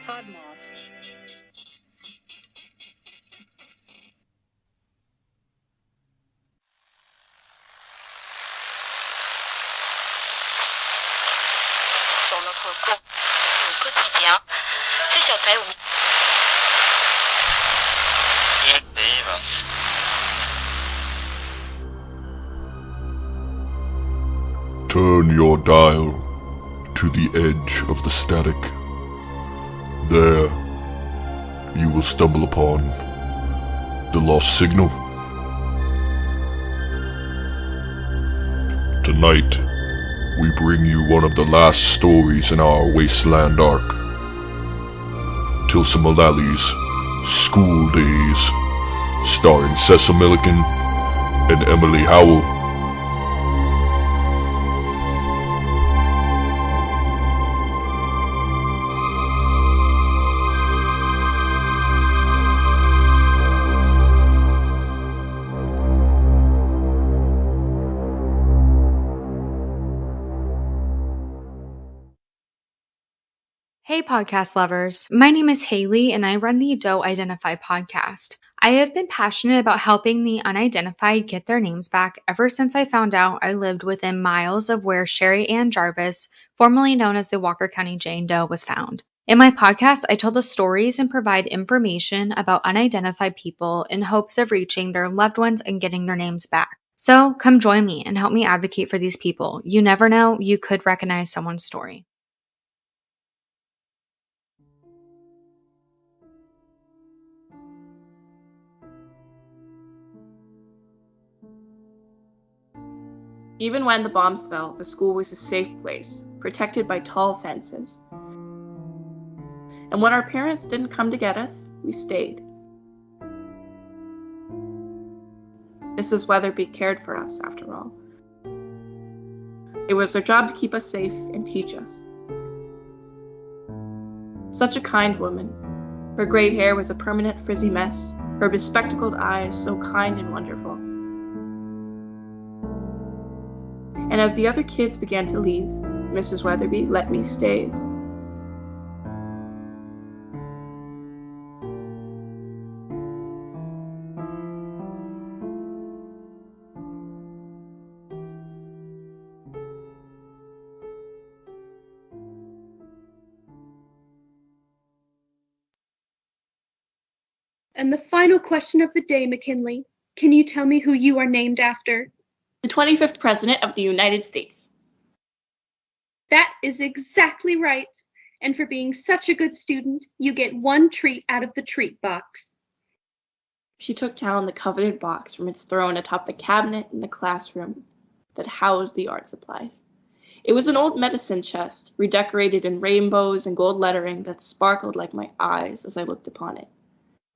Pod moth. Dans notre quotidien, c'est sur Terre où... Turn your dial to the edge of the static. There, you will stumble upon the lost signal. Tonight, we bring you one of the last stories in our Wasteland arc. Tilsen Mulalley's School Daze, starring Cecil, Milliken, and Howell. Hey podcast lovers, my name is Haley and I run the Don't Identify podcast. I have been passionate about helping the unidentified get their names back ever since I found out I lived within miles of where Sherry Ann Jarvis, formerly known as the Walker County Jane Doe, was found. In my podcast, I tell the stories and provide information about unidentified people in hopes of reaching their loved ones and getting their names back. So come join me and help me advocate for these people. You never know, you could recognize someone's story. Even when the bombs fell, the school was a safe place, protected by tall fences. And when our parents didn't come to get us, we stayed. Mrs. Weatherby cared for us, after all. It was their job to keep us safe and teach us. Such a kind woman. Her gray hair was a permanent frizzy mess, her bespectacled eyes so kind and wonderful. And as the other kids began to leave, Mrs. Weatherby let me stay. And the final question of the day, McKinley. Can you tell me who you are named after? The 25th President of the United States. That is exactly right. And for being such a good student, you get one treat out of the treat box. She took down the coveted box from its throne atop the cabinet in the classroom that housed the art supplies. It was an old medicine chest, redecorated in rainbows and gold lettering that sparkled like my eyes as I looked upon it.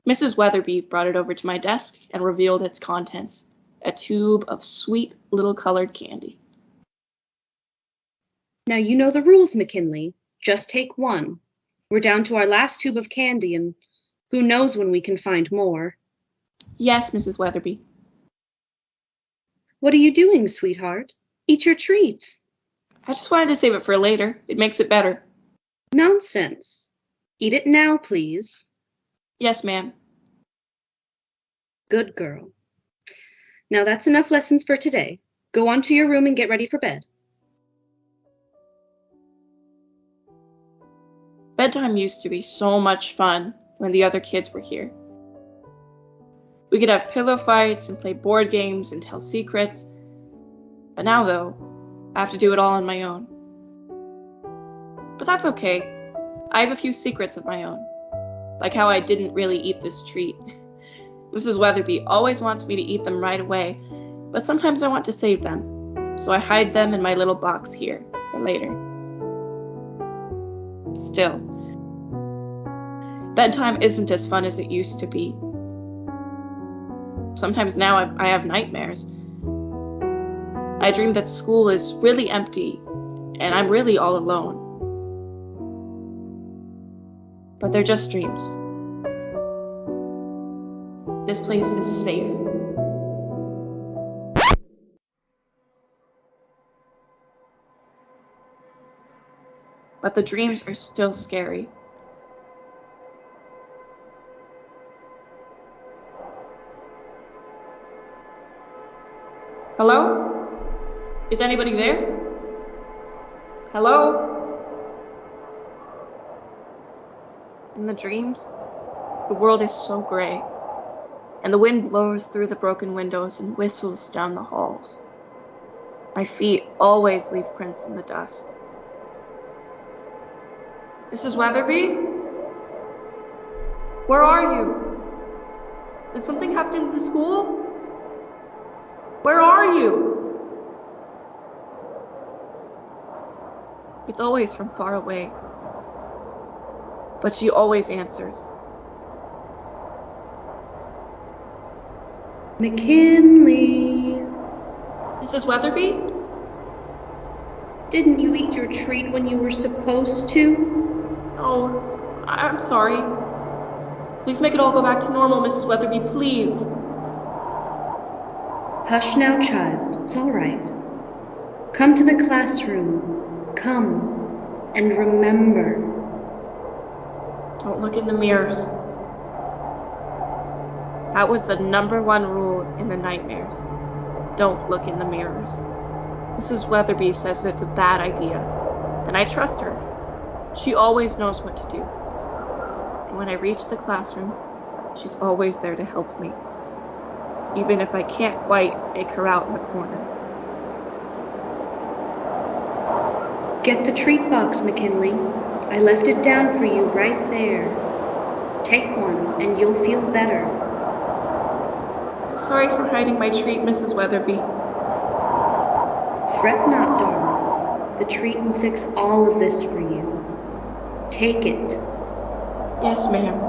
Mrs. Weatherby brought it over to my desk and revealed its contents. A tube of sweet little colored candy. Now you know the rules, McKinley. Just take one. We're down to our last tube of candy, and who knows when we can find more. Yes, Mrs. Weatherby. What are you doing, sweetheart? Eat your treat. I just wanted to save it for later. It makes it better. Nonsense. Eat it now, please. Yes, ma'am. Good girl. Now that's enough lessons for today. Go on to your room and get ready for bed. Bedtime used to be so much fun when the other kids were here. We could have pillow fights and play board games and tell secrets. But now, though, I have to do it all on my own. But that's okay. I have a few secrets of my own. Like how I didn't really eat this treat. Mrs. Weatherby always wants me to eat them right away, but sometimes I want to save them, so I hide them in my little box here for later. Still, bedtime isn't as fun as it used to be. Sometimes now I have nightmares. I dream that school is really empty, and I'm really all alone. But they're just dreams. This place is safe. But the dreams are still scary. Hello? Is anybody there? Hello? In the dreams, the world is so gray, and the wind blows through the broken windows and whistles down the halls. My feet always leave prints in the dust. Mrs. Weatherby? Where are you? Did something happen to the school? Where are you? It's always from far away, but she always answers. McKinley, Mrs. Weatherby? didn't you eat your treat when you were supposed to? Oh, I'm sorry. Please make it all go back to normal, Mrs. Weatherby, please. Hush now, child. It's all right. Come to the classroom. Come and remember. Don't look in the mirrors. That was the #1 rule in the nightmares. Don't look in the mirrors. Mrs. Weatherby says it's a bad idea, and I trust her. She always knows what to do. And when I reach the classroom, she's always there to help me, even if I can't quite make her out in the corner. Get the treat box, McKinley. I left it down for you right there. Take one and you'll feel better. I'm sorry for hiding my treat, Mrs. Weatherby. Fret not, darling. The treat will fix all of this for you. Take it. Yes, ma'am.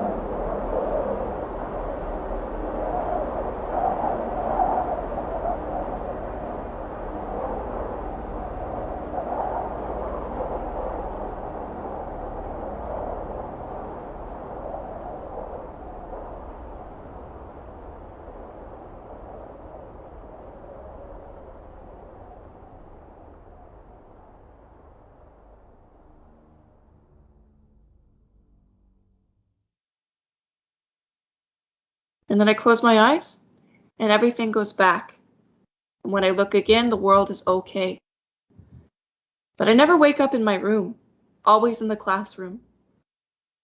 And then I close my eyes, and everything goes back. And when I look again, the world is okay. But I never wake up in my room, always in the classroom.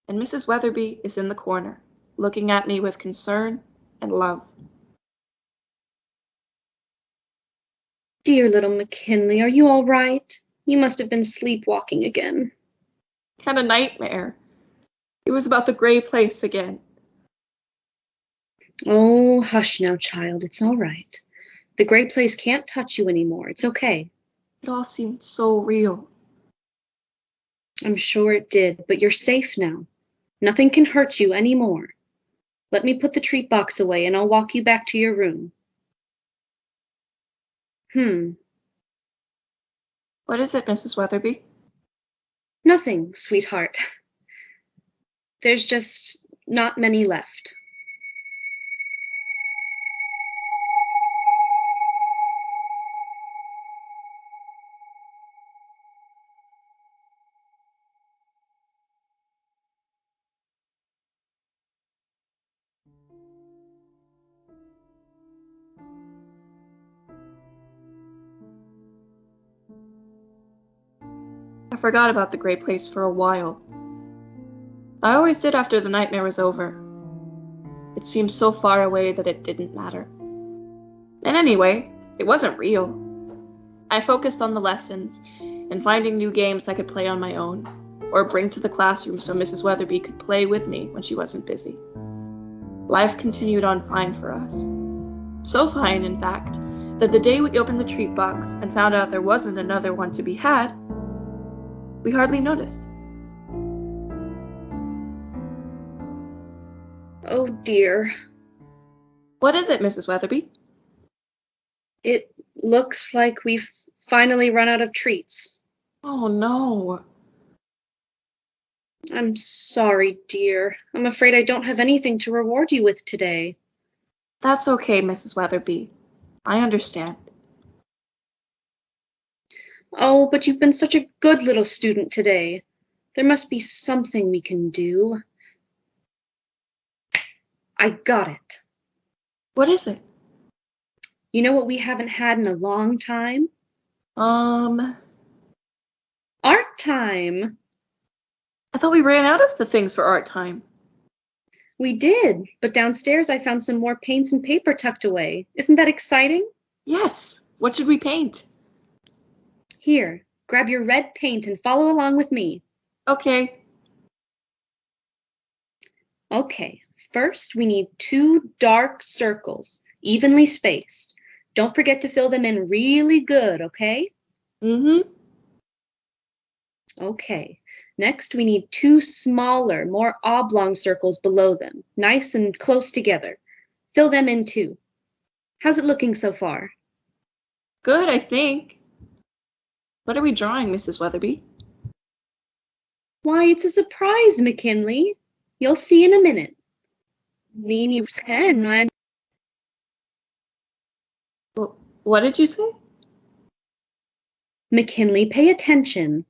And Mrs. Weatherby is in the corner, looking at me with concern and love. Dear little McKinley, are you all right? You must have been sleepwalking again. Had a nightmare. It was about the gray place again. Oh, hush now, child. It's all right. The gray place can't touch you anymore. It's okay. It all seemed so real. I'm sure it did, but you're safe now. Nothing can hurt you anymore. Let me put the treat box away and I'll walk you back to your room. What is it, Mrs. Weatherby? Nothing, sweetheart. There's just not many left. I forgot about the gray place for a while. I always did after the nightmare was over. It seemed so far away that it didn't matter. And anyway, it wasn't real. I focused on the lessons and finding new games I could play on my own, or bring to the classroom so Mrs. Weatherby could play with me when she wasn't busy. Life continued on fine for us. So fine, in fact, that the day we opened the treat box and found out there wasn't another one to be had, we hardly noticed. Oh dear. What is it, Mrs. Weatherby? It looks like we've finally run out of treats. Oh no. I'm sorry, dear. I'm afraid I don't have anything to reward you with today. That's okay, Mrs. Weatherby. I understand. Oh, but you've been such a good little student today. There must be something we can do. I got it. What is it? You know what we haven't had in a long time? Art Art time! I thought we ran out of the things for art time. We did, but downstairs I found some more paints and paper tucked away. Isn't that exciting? Yes. What should we paint? Here, grab your red paint and follow along with me. Okay. Okay, first we need 2 dark circles, evenly spaced. Don't forget to fill them in really good, okay? Mm-hmm. Okay, next we need 2 smaller, more oblong circles below them, nice and close together. Fill them in too. How's it looking so far? Good, I think. What are we drawing, Mrs. Weatherby? Why, it's a surprise, McKinley. You'll see in a minute. What did you say? McKinley, pay attention.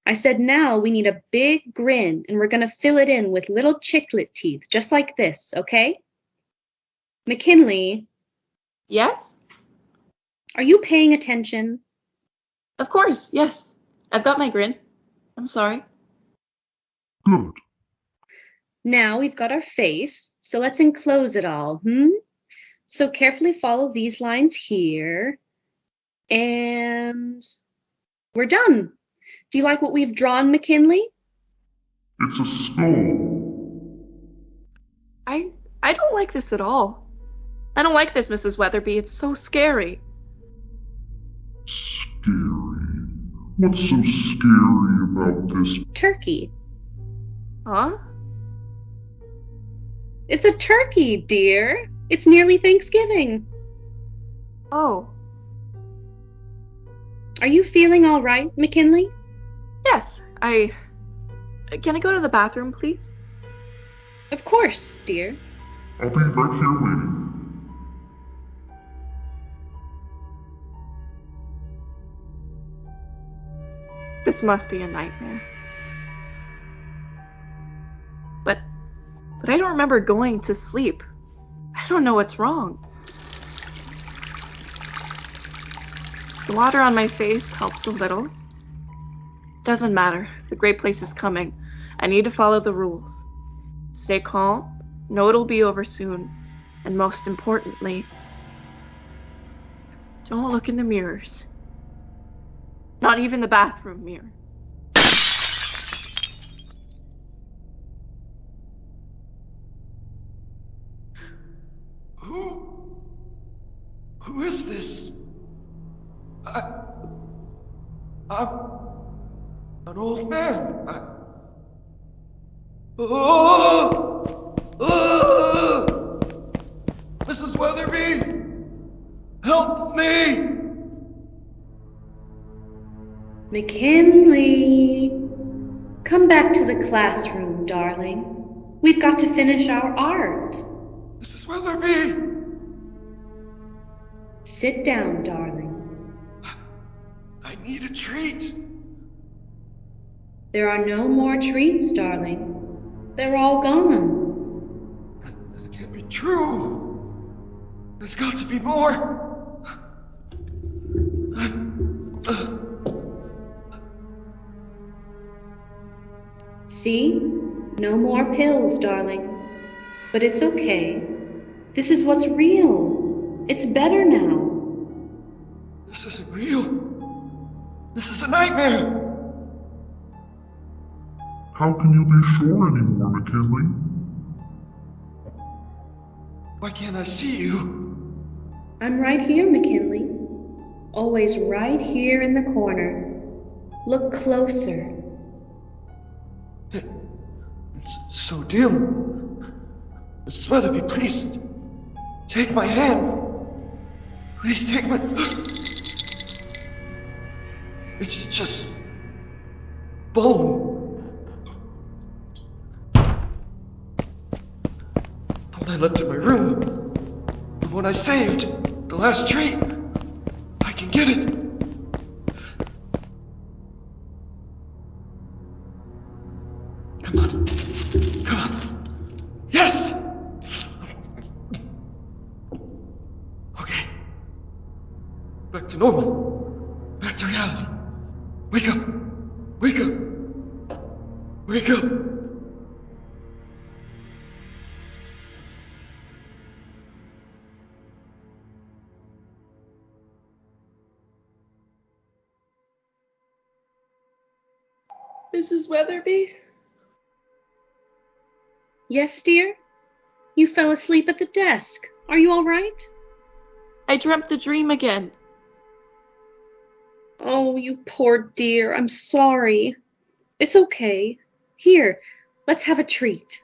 I said now we need a big grin, and we're going to fill it in with little chiclet teeth, just like this, okay? McKinley, Yes? are you paying attention? Of course, yes. I've got my grin. I'm sorry. Good. Now we've got our face, so let's enclose it all, So carefully follow these lines here, and we're done. Do you like what we've drawn, McKinley? It's a skull. I don't like this at all. I don't like this, Mrs. Weatherby. It's so scary. Scary. What's so scary about this? Turkey. Huh? It's a turkey, dear. It's nearly Thanksgiving. Oh. Are you feeling all right, McKinley? Yes, Can I go to the bathroom, please? Of course, dear. I'll be right here waiting. This must be a nightmare. But I don't remember going to sleep. I don't know what's wrong. The water on my face helps a little. Doesn't matter. The great place is coming. I need to follow the rules. Stay calm. Know it'll be over soon. And most importantly, don't look in the mirrors. Not even the bathroom mirror. Who is this? I'm an old man. Mrs. Weatherby, help me! McKinley, come back to the classroom, darling. We've got to finish our art. Mrs. Weatherby! Sit down, darling. I need a treat. There are no more treats, darling. They're all gone. That can't be true. There's got to be more. See? No more pills, darling. But it's okay. This is what's real. It's better now. This isn't real. This is a nightmare. How can you be sure anymore, McKinley? Why can't I see you? I'm right here, McKinley. Always right here in the corner. Look closer. It's so dim. Mrs. Weatherby, please take my hand. Please take my... It's just bone. The one I left in my room. The one I saved. The last treat. I can get it. Come on. Come on. Yes! Okay. to normal. Back to reality. Wake up! Wake up! Wake up! Mrs. Weatherby? Yes, dear? You fell asleep at the desk. Are you all right? I dreamt the dream again. Oh, you poor dear. I'm sorry. It's okay. Here, let's have a treat.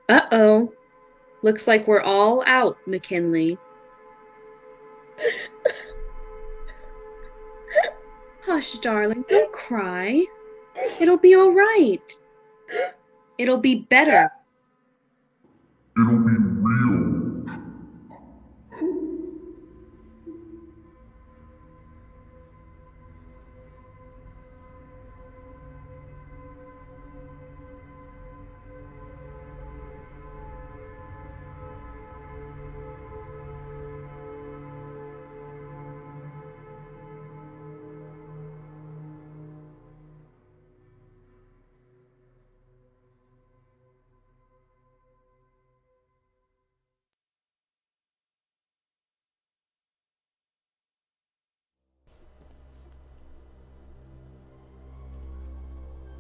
Uh-oh. Looks like we're all out, McKinley. Hush, darling. Don't cry. It'll be all right. It'll be better. It'll be real.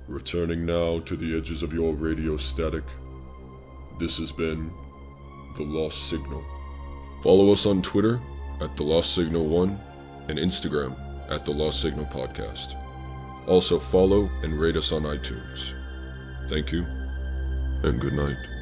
Returning now to the edges of your radio static, this has been The Lost Signal. Follow us on Twitter at The Lost Signal 1 and Instagram at The Lost Signal Podcast. Also follow and rate us on iTunes. Thank you, and good night.